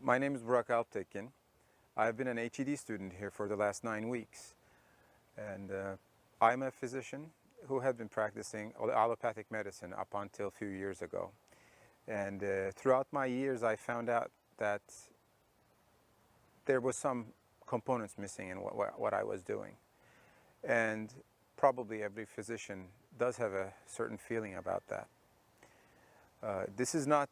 My name is Burak Alptekin. I've been an HED student here for the last 9 weeks. And I'm a physician who had been practicing allopathic medicine up until a few years ago. And throughout my years, I found out that there was some components missing in what I was doing. And probably every physician does have a certain feeling about that. This is not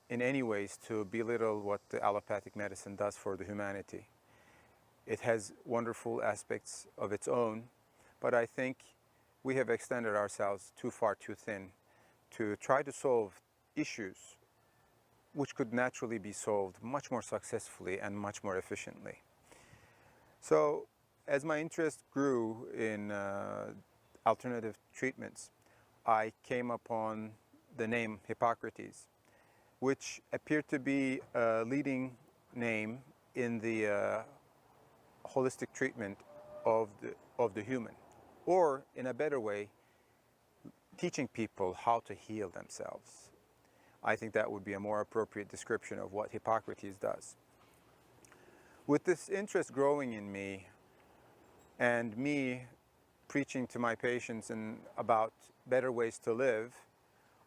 in any ways to belittle what the allopathic medicine does for the humanity. It has wonderful aspects of its own, but I think we have extended ourselves too far too thin to try to solve issues which could naturally be solved much more successfully and much more efficiently. So as my interest grew in alternative treatments, I came upon the name Hippocrates, which appeared to be a leading name in the holistic treatment of the human, or in a better way, teaching people how to heal themselves. I think that would be a more appropriate description of what Hippocrates does. With this interest growing in me, and me preaching to my patients about better ways to live,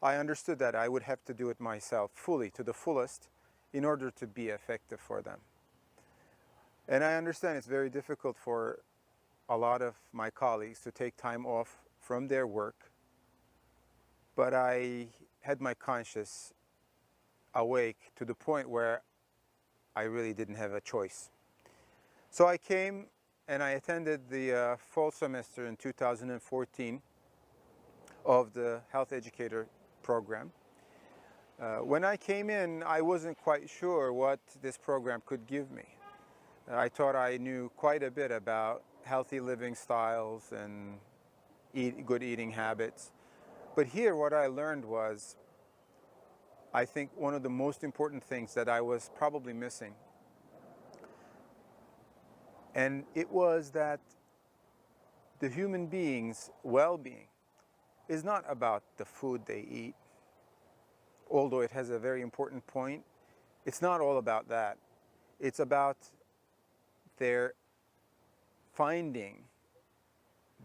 I understood that I would have to do it myself fully, to the fullest, in order to be effective for them. And I understand it's very difficult for a lot of my colleagues to take time off from their work, but I had my conscience awake to the point where I really didn't have a choice. So I came and I attended the fall semester in 2014 of the Health Educator program. When I came in, I wasn't quite sure what this program could give me. I thought I knew quite a bit about healthy living styles and good eating habits. But here what I learned was, I think, one of the most important things that I was probably missing. And it was that the human being's well-being is not about the food they eat, although it has a very important point. It's not all about that. It's about their finding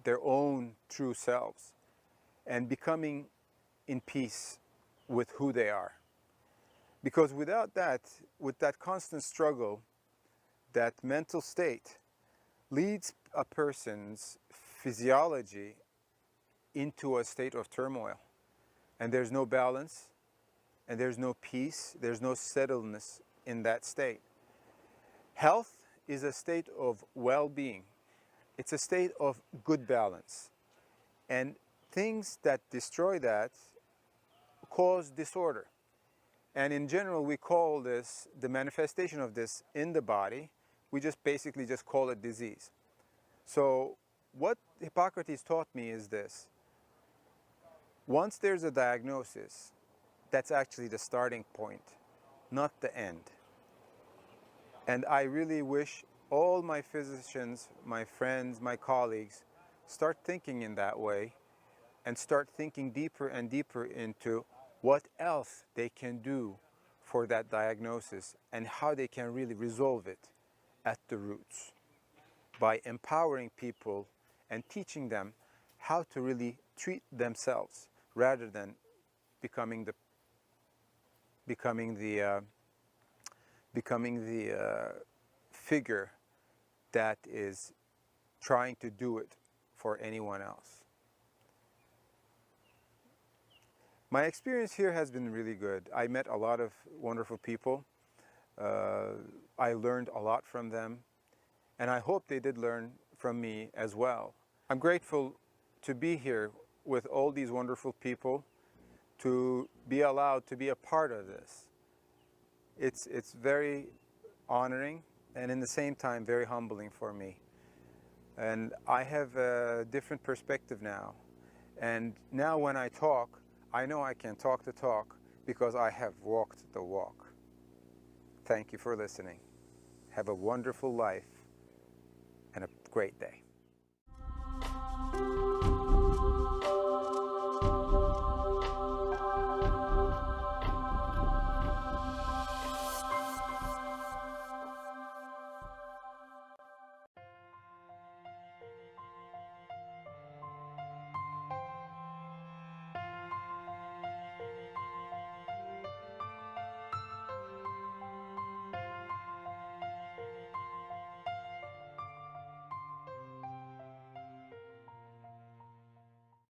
their own true selves and becoming in peace with who they are. Because without that, with that constant struggle, that mental state leads a person's physiology into a state of turmoil. And there's no balance, and there's no peace, there's no settledness in that state. Health is a state of well-being. It's a state of good balance. And things that destroy that cause disorder. And in general, we call this, the manifestation of this in the body, we just basically just call it disease. So what Hippocrates taught me is this: once there's a diagnosis, that's actually the starting point, not the end. And I really wish all my physicians, my friends, my colleagues, start thinking in that way and start thinking deeper and deeper into what else they can do for that diagnosis and how they can really resolve it at the roots by empowering people and teaching them how to really treat themselves rather than becoming the figure that is trying to do it for anyone else. My experience here has been really good. I met a lot of wonderful people. I learned a lot from them, and I hope they did learn from me as well. I'm grateful to be here with all these wonderful people, to be allowed to be a part of this. It's very honoring and in the same time very humbling for me. And I have a different perspective now. And now when I talk, I know I can talk the talk because I have walked the walk. Thank you for listening. Have a wonderful life and a great day.